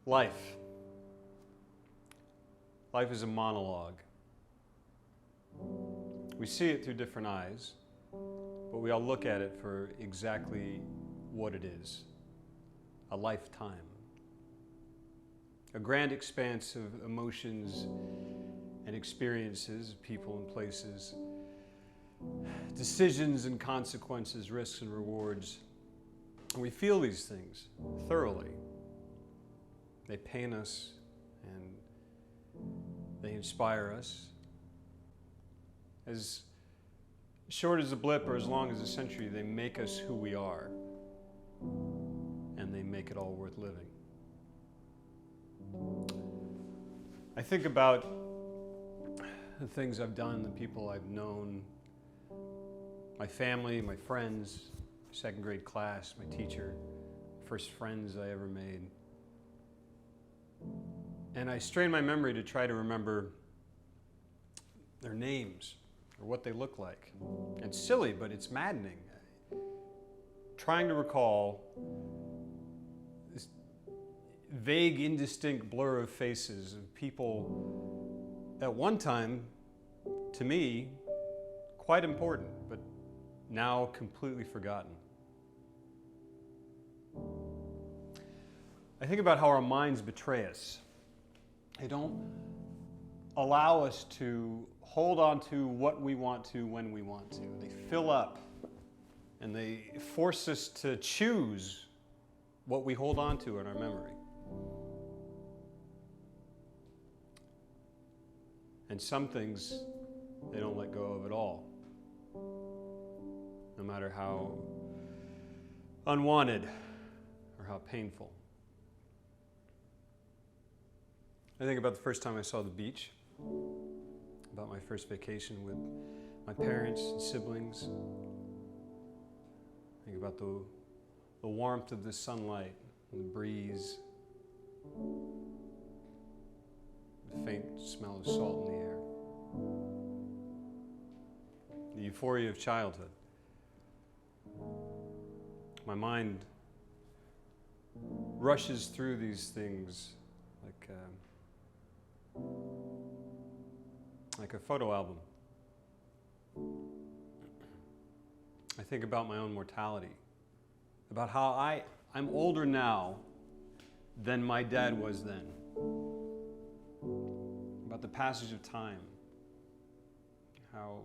Life. Life is a monologue. We see it through different eyes, but we all look at it for exactly what it is. A lifetime. A grand expanse of emotions and experiences, people and places, decisions and consequences, risks and rewards. And we feel these things thoroughly. They pain us and they inspire us. As short as a blip or as long as a century, they make us who we are. And they make it all worth living. I think about the things I've done, the people I've known, my family, my friends, second grade class, my teacher, first friends I ever made. And I strain my memory to try to remember their names or what they look like. It's silly, but it's maddening. Trying to recall this vague, indistinct blur of faces of people at one time, to me, quite important, but now completely forgotten. I think about how our minds betray us. They don't allow us to hold on to what we want to when we want to. They fill up and they force us to choose what we hold on to in our memory. And some things they don't let go of at all, no matter how unwanted or how painful. I think about the first time I saw the beach, about my first vacation with my parents and siblings. I think about the warmth of the sunlight and the breeze, the faint smell of salt in the air, the euphoria of childhood. My mind rushes through these things like a photo album. I think about my own mortality, about how I'm older now than my dad was then, about the passage of time, how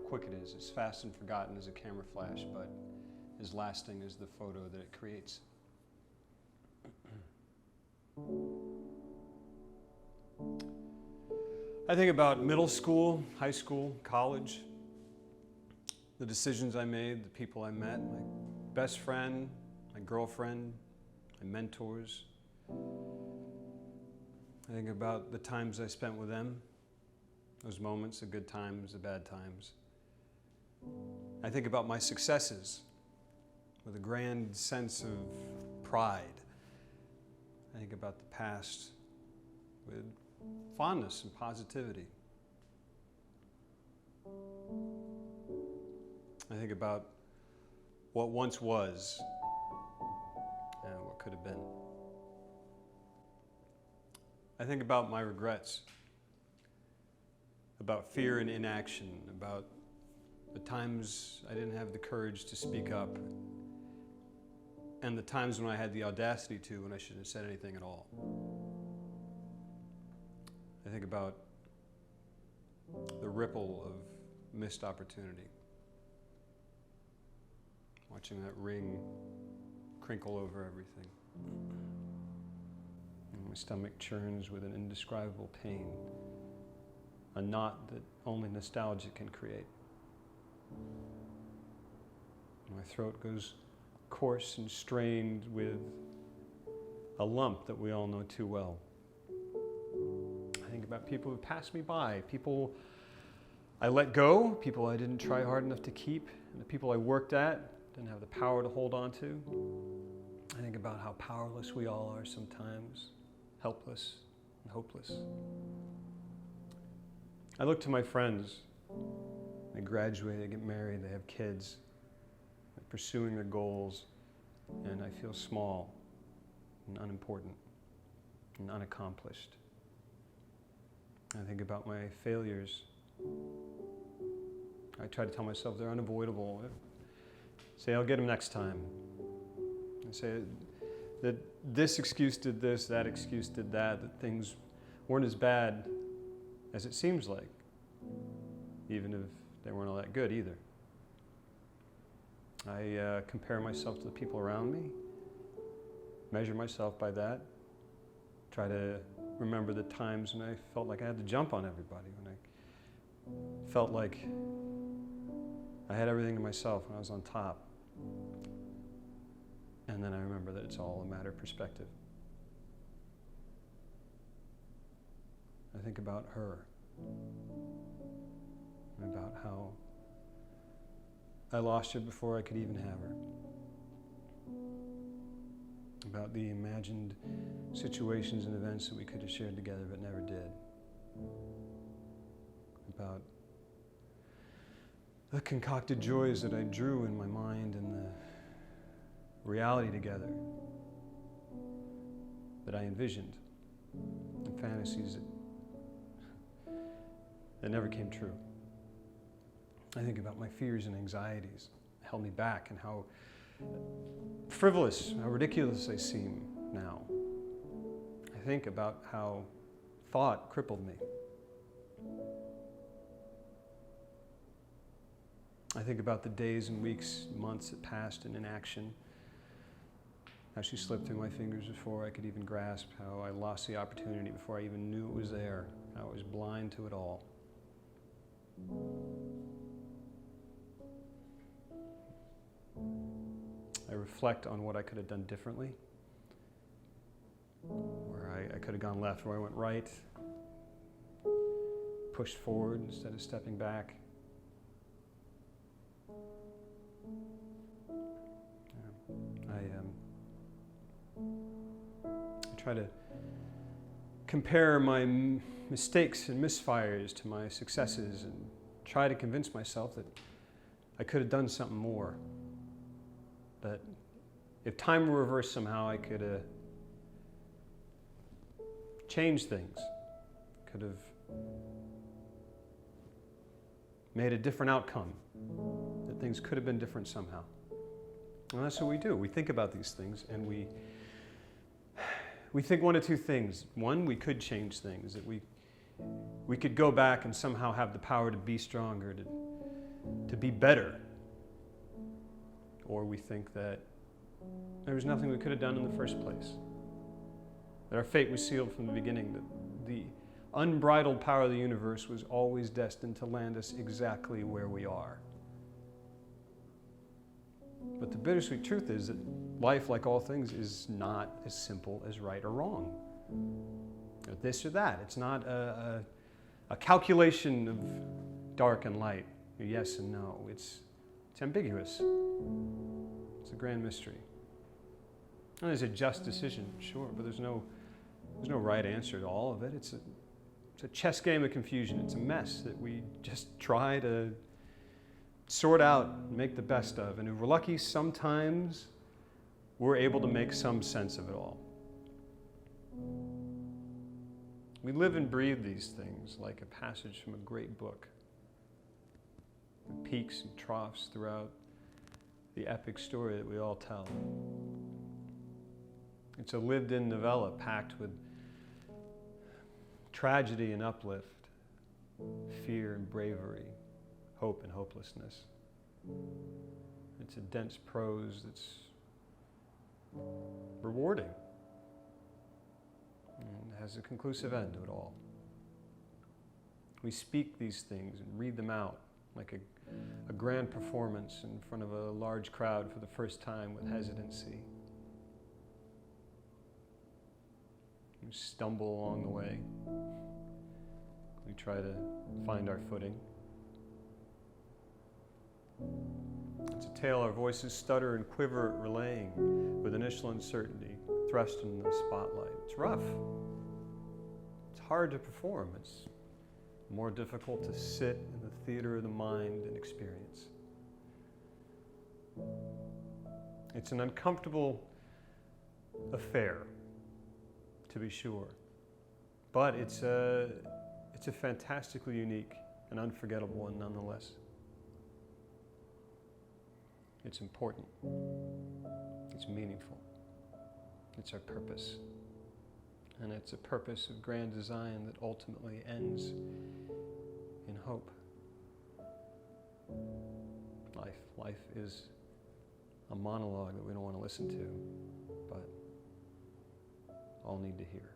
quick it is, as fast and forgotten as a camera flash, but as lasting as the photo that it creates. I think about middle school, high school, college, the decisions I made, the people I met, my best friend, my girlfriend, my mentors. I think about the times I spent with them, those moments, the good times, the bad times. I think about my successes with a grand sense of pride. I think about the past with fondness and positivity. I think about what once was and what could have been. I think about my regrets, about fear and inaction, about the times I didn't have the courage to speak up, and the times when I had the audacity to when I shouldn't have said anything at all. I think about the ripple of missed opportunity. Watching that ring crinkle over everything. And my stomach churns with an indescribable pain, a knot that only nostalgia can create. My throat goes coarse and strained with a lump that we all know too well. I think about people who passed me by, people I let go, people I didn't try hard enough to keep, and the people I worked at didn't have the power to hold on to. I think about how powerless we all are sometimes, helpless and hopeless. I look to my friends. They graduate, they get married, they have kids, they're pursuing their goals. and I feel small and unimportant and unaccomplished. I think about my failures. I try to tell myself they're unavoidable. Say, I'll get them next time. I say that this excuse did this, that excuse did that things weren't as bad as it seems like, even if they weren't all that good either. I compare myself to the people around me, measure myself by that, try to remember the times when I felt like I had to jump on everybody, when I felt like I had everything to myself, when I was on top. And then I remember that it's all a matter of perspective. I think about her, and about how I lost her before I could even have her. About the imagined situations and events that we could have shared together but never did. About the concocted joys that I drew in my mind and the reality together that I envisioned, and fantasies that never came true. I think about my fears and anxieties that held me back, and how frivolous, how ridiculous they seem now. I think about how thought crippled me. I think about the days and weeks, months that passed in inaction, how she slipped through my fingers before I could even grasp, how I lost the opportunity before I even knew it was there, how I was blind to it all. I reflect on what I could have done differently, where I could have gone left, where I went right, pushed forward instead of stepping back. I try to compare my mistakes and misfires to my successes and try to convince myself that I could have done something more. That if time were reversed somehow, I could have changed things, could have made a different outcome, that things could have been different somehow. And that's what we do. We think about these things, and we think one of two things. One, we could change things, that we could go back and somehow have the power to be stronger, to be better. Or we think that there was nothing we could have done in the first place. That our fate was sealed from the beginning, that the unbridled power of the universe was always destined to land us exactly where we are. But the bittersweet truth is that life, like all things, is not as simple as right or wrong. Or this or that. It's not a calculation of dark and light, yes and no. It's ambiguous. It's a grand mystery. And there's a just decision, sure, but there's no right answer to all of it. It's a chess game of confusion. It's a mess that we just try to sort out and make the best of. And if we're lucky, sometimes we're able to make some sense of it all. We live and breathe these things like a passage from a great book. The peaks and troughs throughout the epic story that we all tell. It's a lived-in novella packed with tragedy and uplift, fear and bravery, hope and hopelessness. It's a dense prose that's rewarding and has a conclusive end to it all. We speak these things and read them out like a grand performance in front of a large crowd for the first time with hesitancy. We stumble along the way. We try to find our footing. It's a tale our voices stutter and quiver at relaying with initial uncertainty, thrust in the spotlight. It's rough. It's hard to perform. It's more difficult to sit in the theater of the mind and experience. It's an uncomfortable affair, to be sure, but it's a fantastically unique and unforgettable one nonetheless. It's important. It's meaningful. It's our purpose. And it's a purpose of grand design that ultimately ends in hope. Life is a monologue that we don't want to listen to, but all need to hear.